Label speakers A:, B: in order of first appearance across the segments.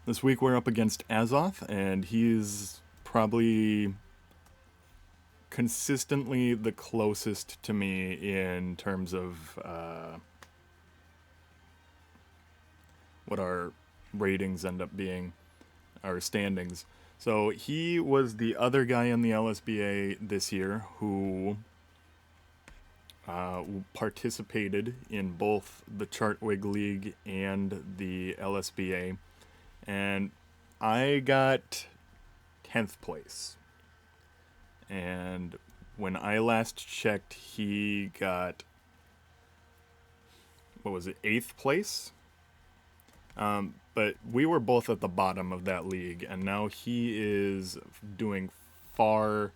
A: This week we're up against Azoth, and he's probably consistently the closest to me in terms of what our ratings end up being, our standings. So he was the other guy in the LSBA this year who participated in both the Chartwig League and the LSBA, and I got 10th place. And when I last checked, he got, what was it, 8th place? But we were both at the bottom of that league, and now he is doing far,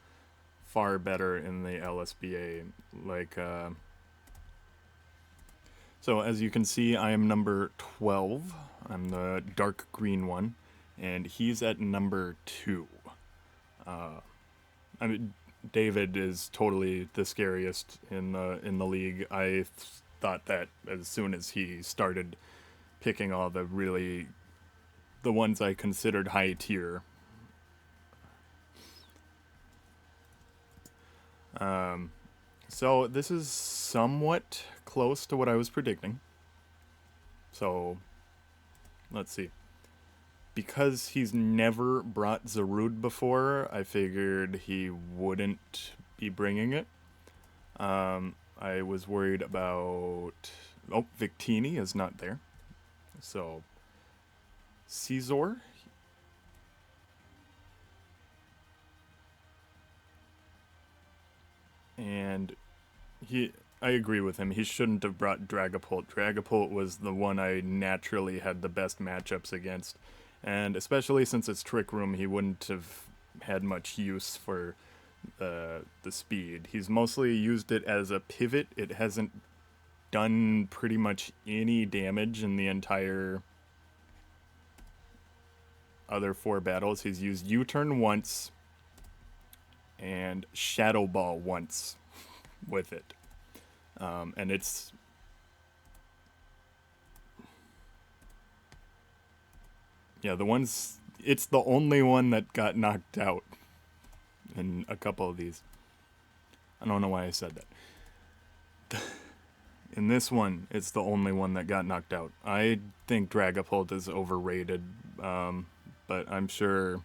A: far better in the LSBA. So as you can see, I am number 12. I'm the dark green one, and he's at number 2. I mean, David is totally the scariest in the league. I thought that as soon as he started picking all the ones I considered high tier. So this is somewhat close to what I was predicting. So let's see. Because he's never brought Zarude before, I figured he wouldn't be bringing it. I was worried about... Oh, Victini is not there. So, Caesar. And I agree with him. He shouldn't have brought Dragapult. Dragapult was the one I naturally had the best matchups against. And especially since it's Trick Room, he wouldn't have had much use for the speed. He's mostly used it as a pivot. It hasn't done pretty much any damage in the entire other 4 battles. He's used U-turn once and Shadow Ball once with it. And it's... Yeah, it's the only one that got knocked out in a couple of these. I don't know why I said that. In this one, it's the only one that got knocked out. I think Dragapult is overrated, but I'm sure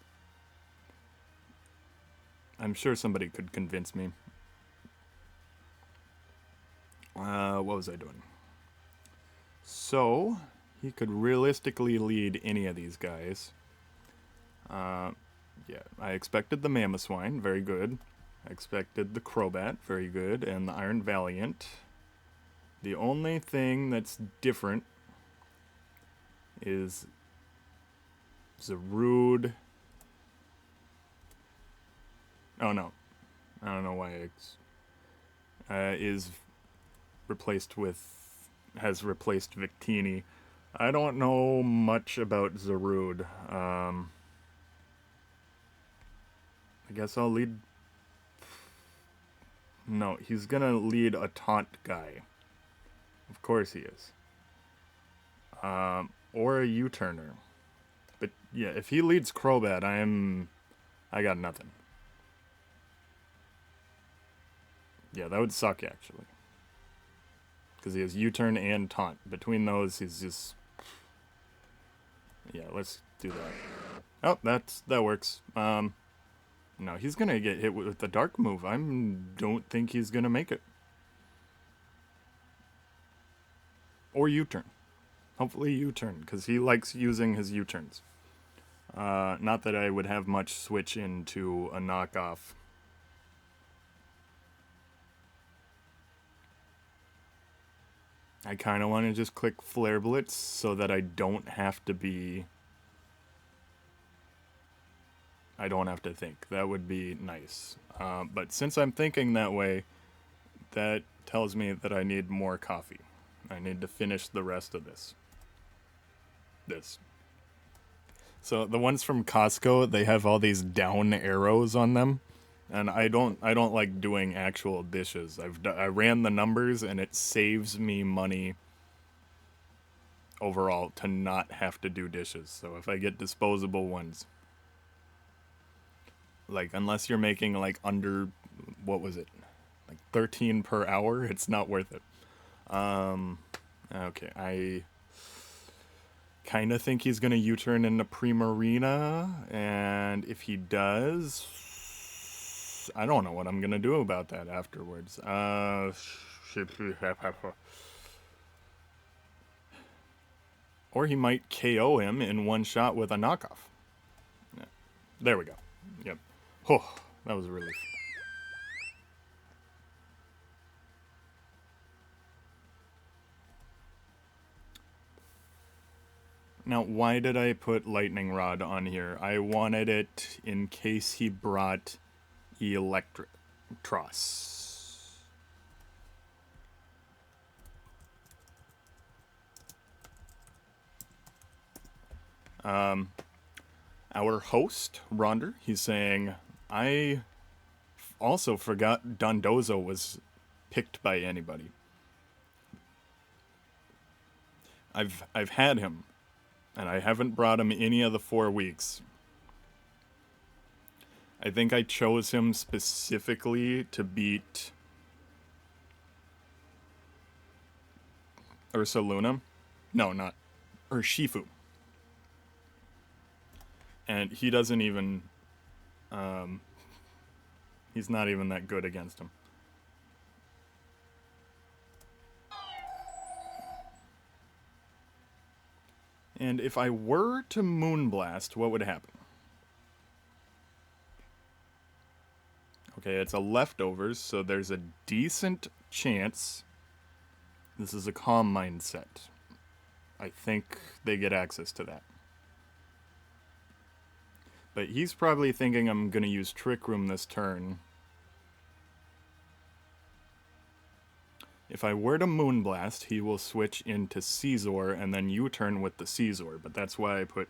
A: somebody could convince me. What was I doing? So, he could realistically lead any of these guys. Yeah, I expected the Mamoswine, very good. I expected the Crobat, very good, and the Iron Valiant. The only thing that's different is Zarude. Oh no, I don't know why is has replaced Victini. I don't know much about Zarude. I guess I'll lead... No, he's gonna lead a taunt guy. Of course he is. Or a U-turner. But yeah, if he leads Crobat, I got nothing. Yeah, that would suck actually. Because he has U-turn and taunt. Between those, he's just... Yeah, let's do that. Oh, that works. No, he's gonna get hit with the dark move. Don't think he's gonna make it. Or U-turn. Hopefully U-turn, because he likes using his U-turns. Not that I would have much switch into a knockoff. I kind of want to just click Flare Blitz so that I don't have to think. That would be nice. But since I'm thinking that way, that tells me that I need more coffee. I need to finish the rest of this. So the ones from Costco, they have all these down arrows on them. And I don't like doing actual dishes. I ran the numbers and it saves me money overall to not have to do dishes. So if I get disposable ones, like unless you're making like under, what was it, like 13 per hour, it's not worth it. Okay, I kind of think he's gonna U-turn into Primarina, and if he does, I don't know what I'm gonna do about that afterwards. Or he might KO him in one shot with a knockoff. Yeah. There we go. Yep. Oh, that was a relief. Now, why did I put Lightning Rod on here? I wanted it in case he brought Electros. Our host, Ronder, he's saying, I also forgot Dondozo was picked by anybody. I've had him, and I haven't brought him any of the 4 weeks. I think I chose him specifically to beat Ursaluna. No, not Urshifu. And he doesn't even... he's not even that good against him. And if I were to Moonblast, what would happen? Okay, it's a leftovers, so there's a decent chance this is a Calm Mind set. I think they get access to that. But he's probably thinking I'm going to use Trick Room this turn. If I were to Moonblast, he will switch into Scizor and then U-turn with the Scizor. But that's why I put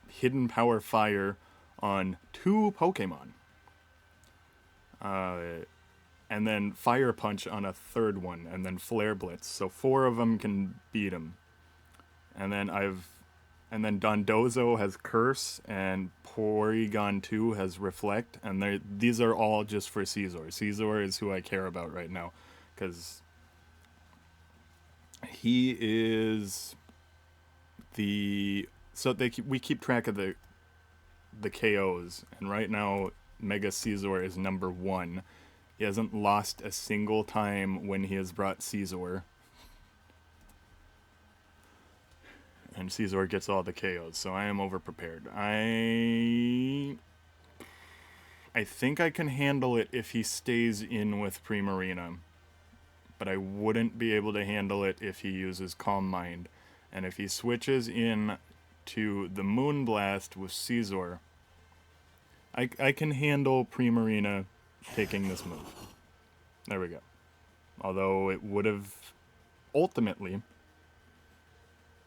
A: Hidden Power Fire on 2 Pokemon. And then Fire Punch on a 3rd one, and then Flare Blitz. So 4 of them can beat him. And then Dondozo has Curse, and Porygon 2 has Reflect, and these are all just for Scizor. Scizor is who I care about right now, because he is the... So we keep track of the KOs, and right now Mega Scizor is number 1. He hasn't lost a single time when he has brought Scizor. And Scizor gets all the KOs, so I am overprepared. I think I can handle it if he stays in with Primarina. But I wouldn't be able to handle it if he uses Calm Mind. And if he switches in to the Moonblast with Scizor, I can handle Primarina taking this move. There we go. Although it would have ultimately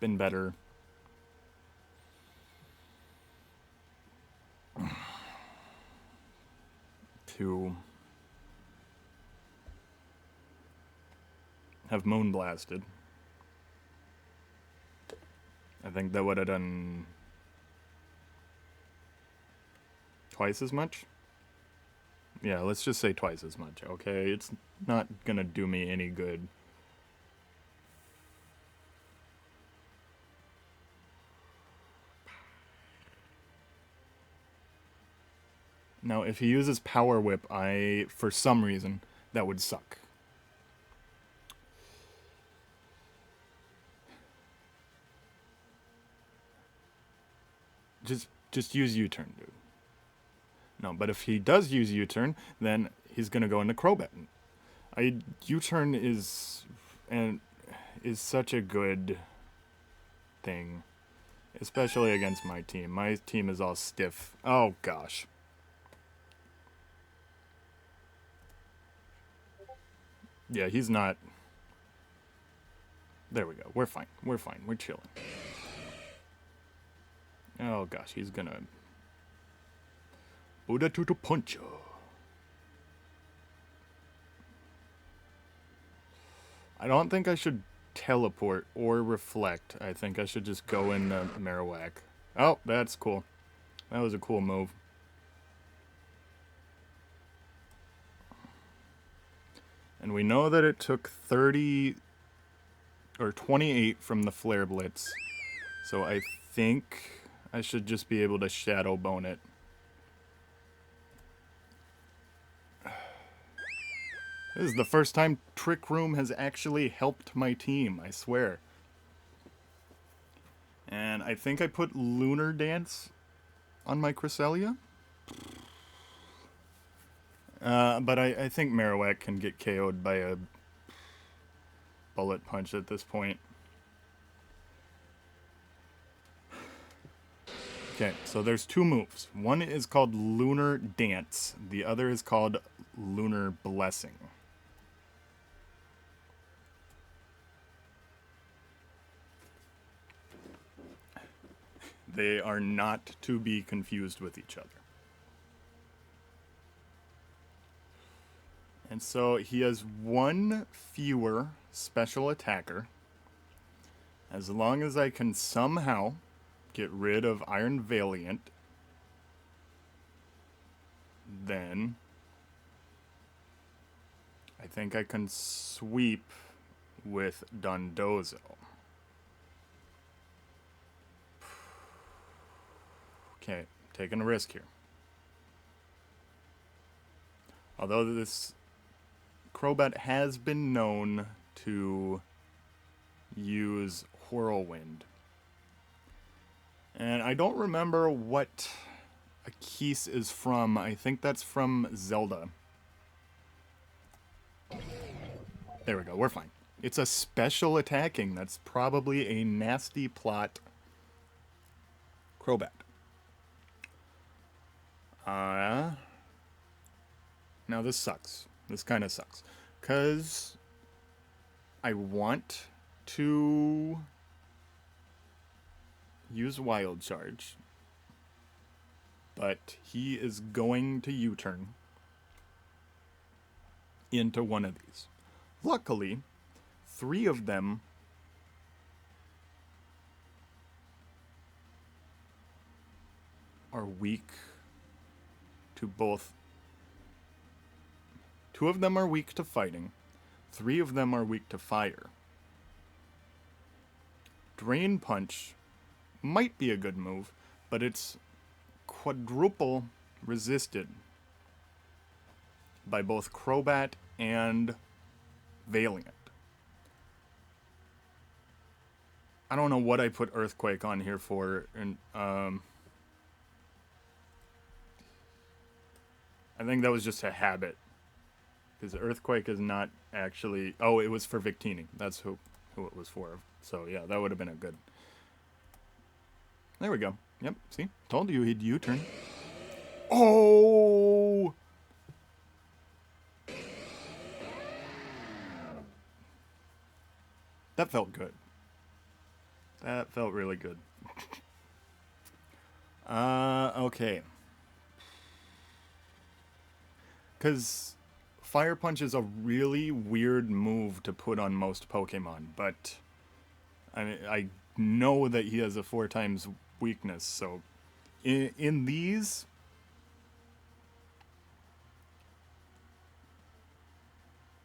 A: been better to have Moonblasted. I think that would have done twice as much. Yeah, let's just say twice as much, okay? It's not gonna do me any good. Now, if he uses Power Whip, for some reason, that would suck. Just use U-turn, dude. No, but if he does use U-turn, then he's gonna go into Crobat. U-turn is such a good thing, especially against my team. My team is all stiff. Oh gosh. Yeah, he's not. There we go. We're fine. We're fine. We're chilling. Oh gosh, he's gonna Buddha Tutu Poncho. I don't think I should teleport or reflect, I think I should just go in the Marowak. Oh, that's cool. That was a cool move. And we know that it took 30 or 28 from the Flare Blitz. So I think I should just be able to Shadow Bone it. This is the first time Trick Room has actually helped my team, I swear. And I think I put Lunar Dance on my Cresselia. But I think Marowak can get KO'd by a Bullet Punch at this point. Okay, so there's two moves. One is called Lunar Dance. The other is called Lunar Blessing. They are not to be confused with each other. And so he has one fewer special attacker. As long as I can somehow get rid of Iron Valiant, then I think I can sweep with Dondozo. Okay, taking a risk here. Although this Crobat has been known to use Whirlwind. And I don't remember what a Keese is from. I think that's from Zelda. There we go, we're fine. It's a special attacking. That's probably a nasty plot Crobat. Now this sucks. This kind of sucks. Because I want to use Wild Charge. But he is going to U-turn into one of these. Luckily, 3 of them are weak to both. 2 of them are weak to fighting. 3 of them are weak to fire. Drain Punch might be a good move, but it's quadruple resisted by both Crobat and Valiant. I don't know what I put Earthquake on here for, and I think that was just a habit. Because Earthquake is not actually... Oh, it was for Victini. That's who it was for. So, yeah, that would have been a good... There we go. Yep, see? Told you he'd U-turn. Oh! That felt good. That felt really good. Okay. Because Fire Punch is a really weird move to put on most Pokemon, but I know that he has a 4 times weakness, so in these,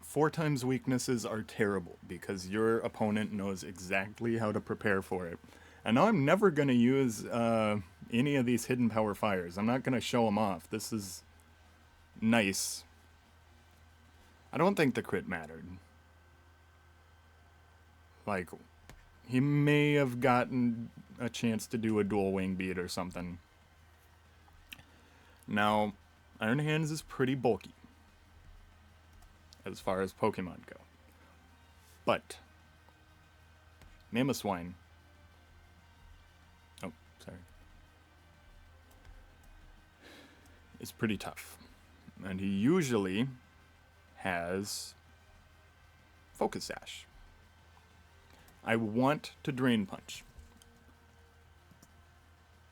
A: four times weaknesses are terrible because your opponent knows exactly how to prepare for it. And now I'm never going to use any of these Hidden Power Fires. I'm not going to show them off. This is nice. I don't think the crit mattered. Like, he may have gotten a chance to do a dual wing beat or something. Now, Iron Hands is pretty bulky as far as Pokemon go. But Mamoswine. Oh, sorry. Is pretty tough. And he usually has Focus Sash. I want to Drain Punch.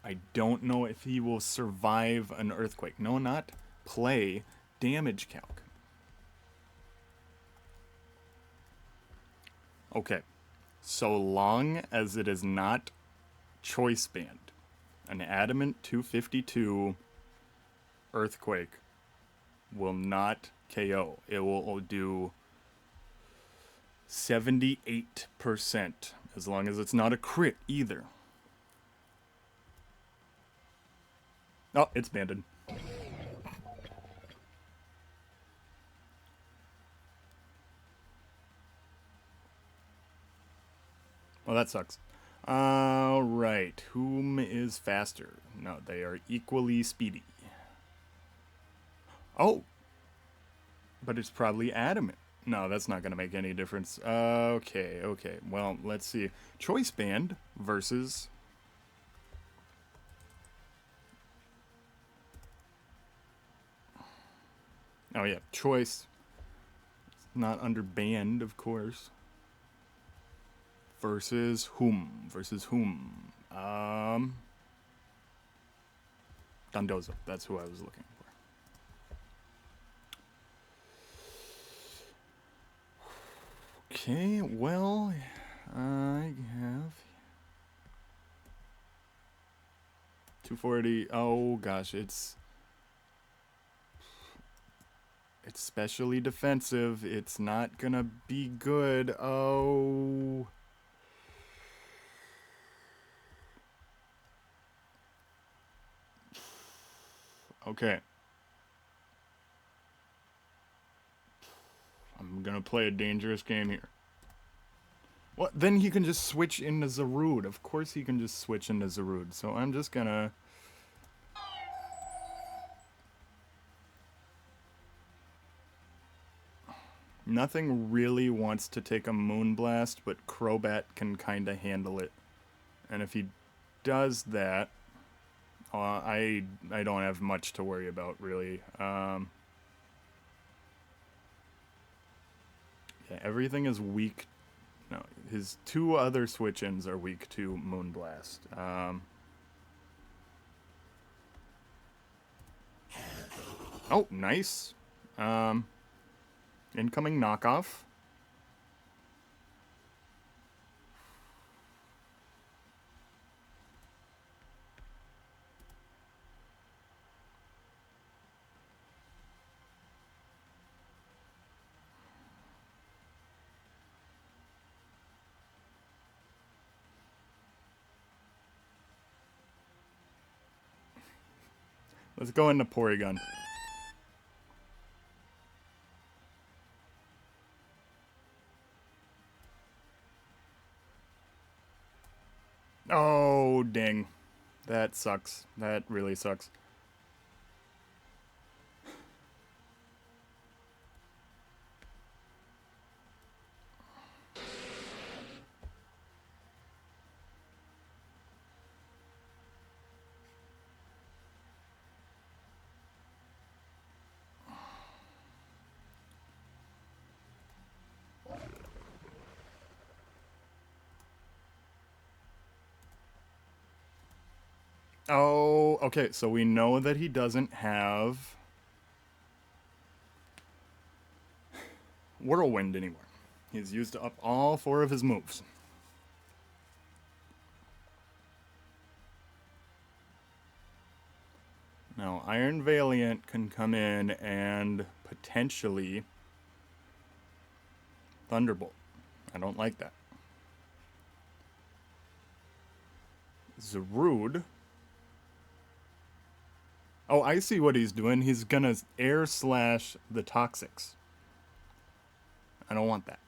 A: I don't know if he will survive an Earthquake. No, not play Damage Calc. Okay, so long as it is not choice band. An adamant 252 earthquake will not KO. It will do 78%, as long as it's not a crit either. Oh, it's banded. Well, that sucks. Alright, whom is faster? No, they are equally speedy. Oh! But it's probably adamant. No, that's not going to make any difference. Okay. Well, let's see. Choice band versus... Oh, yeah. Choice. It's not under band, of course. Versus whom? Dondozo. That's who I was looking for. Okay, well, I have 240. Oh gosh, it's specially defensive. It's not gonna be good. Oh. Okay. I'm gonna play a dangerous game here. Well, then he can just switch into Zarude. Of course he can just switch into Zarude. So I'm just gonna... Nothing really wants to take a Moonblast, but Crobat can kind of handle it. And if he does that, I don't have much to worry about, really. Yeah, everything is weak. No, his two other switch-ins are weak to Moonblast. Oh, nice. Incoming knockoff. Let's go into Porygon. Oh, dang. That sucks. That really sucks. Oh, okay, so we know that he doesn't have Whirlwind anymore. He's used up all 4 of his moves. Now, Iron Valiant can come in and potentially Thunderbolt. I don't like that. Zarude. Oh, I see what he's doing. He's gonna air slash the Toxics. I don't want that.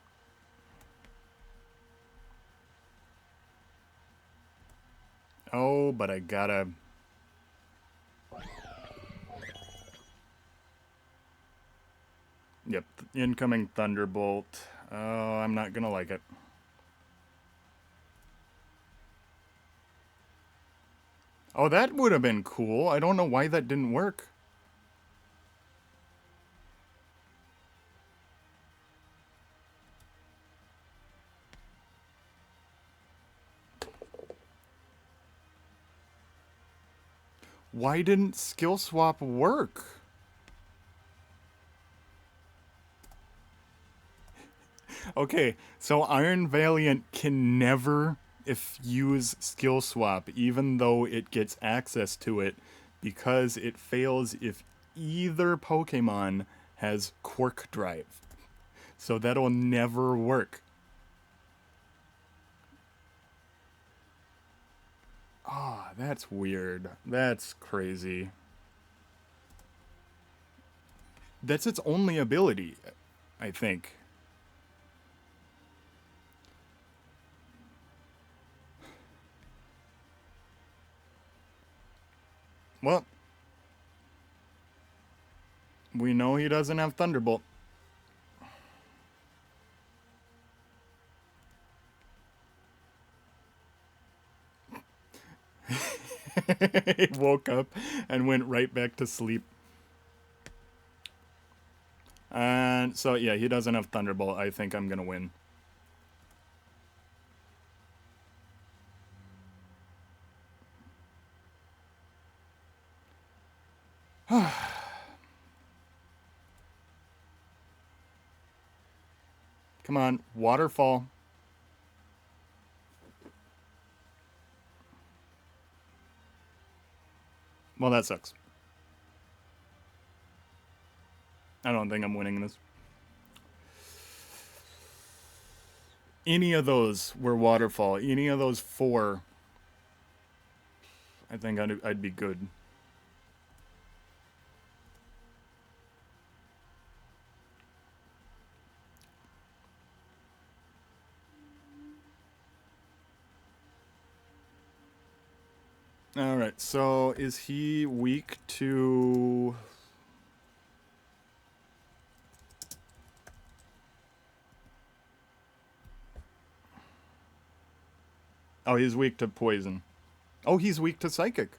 A: Oh, but I gotta... Yep, incoming Thunderbolt. Oh, I'm not gonna like it. Oh, that would have been cool. I don't know why that didn't work. Why didn't Skill Swap work? Okay, so Iron Valiant can never use skill swap, even though it gets access to it, because it fails if either Pokemon has Quark Drive. So that'll never work. Ah, that's weird. That's crazy. That's its only ability, I think. Well, we know he doesn't have Thunderbolt. He woke up and went right back to sleep. And so, yeah, he doesn't have Thunderbolt. I think I'm going to win. Come on, Waterfall. Well, that sucks. I don't think I'm winning this. Any of those were Waterfall. Any of those four, I think I'd be good. Alright, so is he weak to... Oh, he's weak to poison. Oh, he's weak to psychic.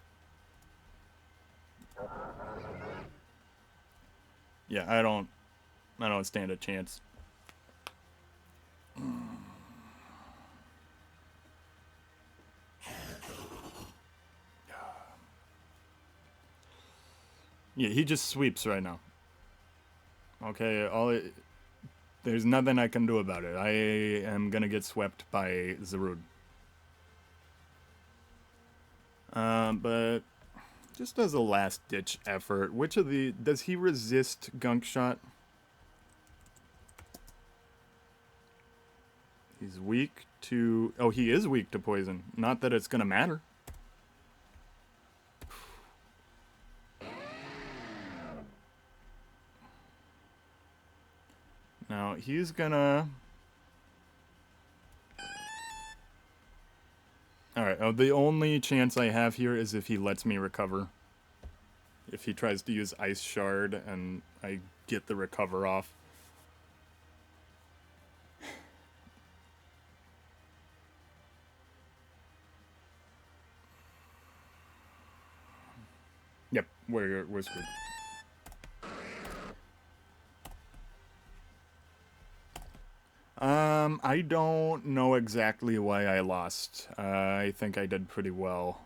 A: Yeah, I don't stand a chance. Yeah, he just sweeps right now. Okay, there's nothing I can do about it. I am gonna get swept by Zarude. But just as a last-ditch effort, which of the... Does he resist Gunk Shot? He's weak to... Oh, he is weak to poison. Not that it's gonna matter. Now, he's gonna... Alright, the only chance I have here is if he lets me recover. If he tries to use Ice Shard and I get the recover off. Yep, we're screwed. I don't know exactly why I lost. I think I did pretty well.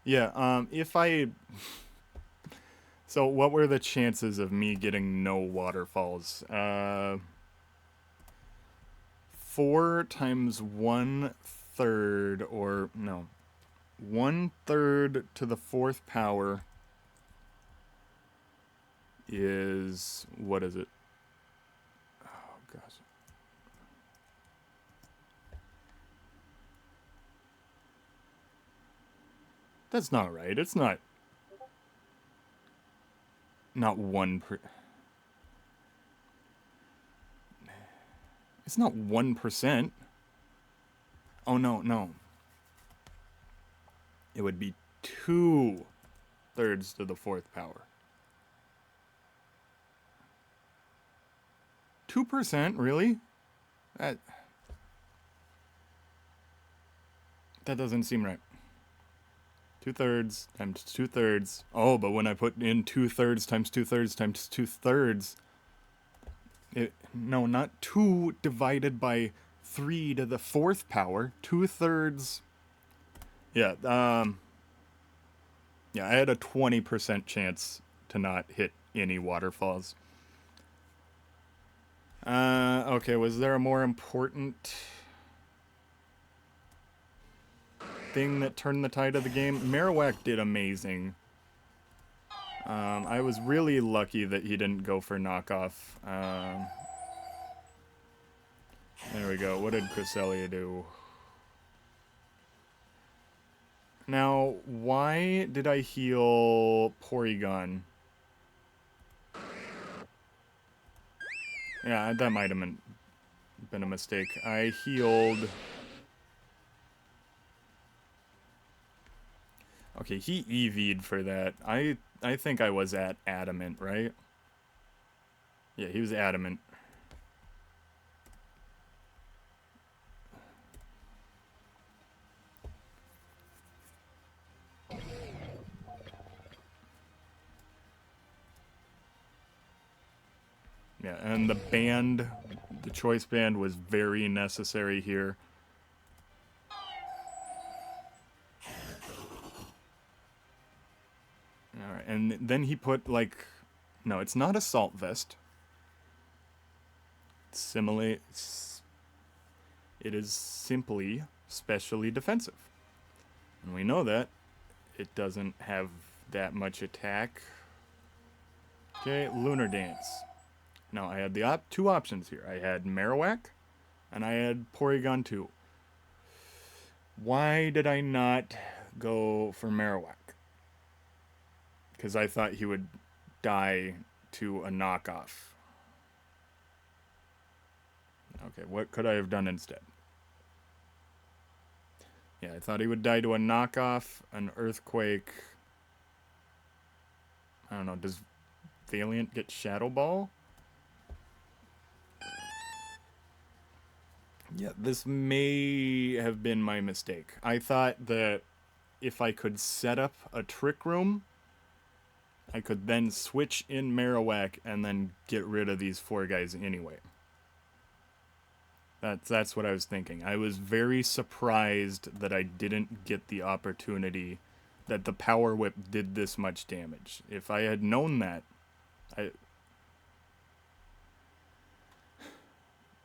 A: Yeah, if I... So what were the chances of me getting no waterfalls? 4 times 1/3, or no, 1/3 to the 4th power is, what is it? Oh, gosh. That's not right. It's not 1 per... It's not 1%. Oh, no. It would be 2/3 to the 4th power. 2%, really? That doesn't seem right. 2/3 times 2/3. Oh, but when I put in 2/3 times 2/3 times 2/3, no, not 2 divided by 3 to the 4th power. 2/3. Yeah. Yeah, I had a 20% chance to not hit any waterfalls. Okay, was there a more important thing that turned the tide of the game? Marowak did amazing. I was really lucky that he didn't go for knockoff. There we go. What did Cresselia do? Now, why did I heal Porygon? Yeah, that might have been a mistake. I healed... Okay, he EV'd for that. I think I was at Adamant, right? Yeah, he was Adamant. Yeah, and the choice band was very necessary here. Alright, and then he put, like... No, it's not Assault Vest. It is simply specially defensive. And we know that. It doesn't have that much attack. Okay, Lunar Dance. Now, I had the two options here. I had Marowak, and I had Porygon 2. Why did I not go for Marowak? Because I thought he would die to a knockoff. Okay, what could I have done instead? Yeah, I thought he would die to a knockoff, an Earthquake. I don't know, does Valiant get Shadow Ball? Yeah, this may have been my mistake. I thought that if I could set up a Trick Room, I could then switch in Marowak and then get rid of these 4 guys anyway. That's what I was thinking. I was very surprised that I didn't get the opportunity that the Power Whip did this much damage. If I had known that,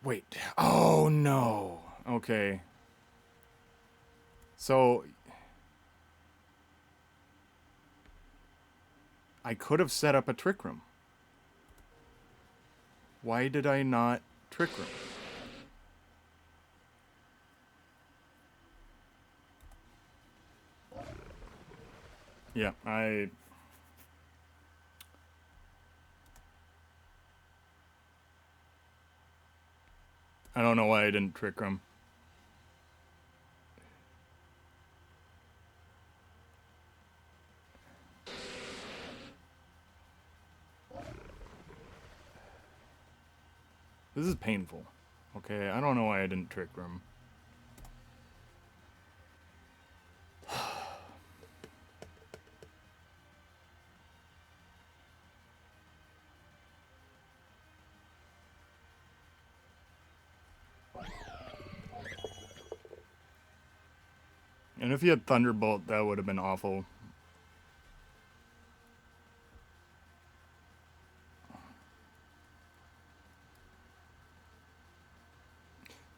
A: Wait. Oh, no. Okay. So... I could have set up a Trick Room. Why did I not Trick Room? Yeah, I don't know why I didn't Trick Room. This is painful. Okay, I don't know why I didn't Trick Room. And if he had Thunderbolt, that would have been awful.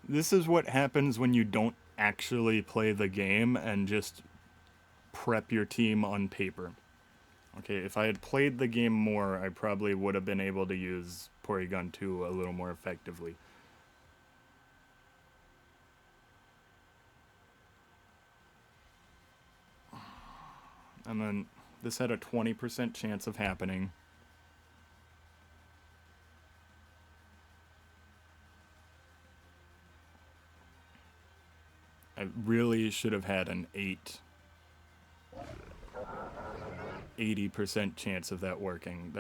A: This is what happens when you don't actually play the game and just prep your team on paper. Okay, if I had played the game more, I probably would have been able to use Porygon 2 a little more effectively. And then this had a 20% chance of happening. I really should have had an 80% chance of that working.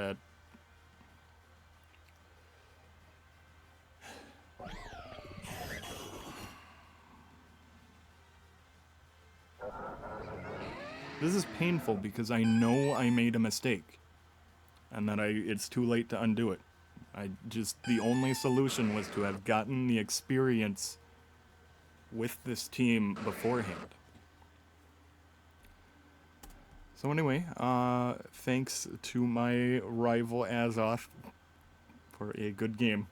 A: This is painful because I know I made a mistake. And that it's too late to undo it. The only solution was to have gotten the experience with this team beforehand. So anyway, thanks to my rival Azoth for a good game.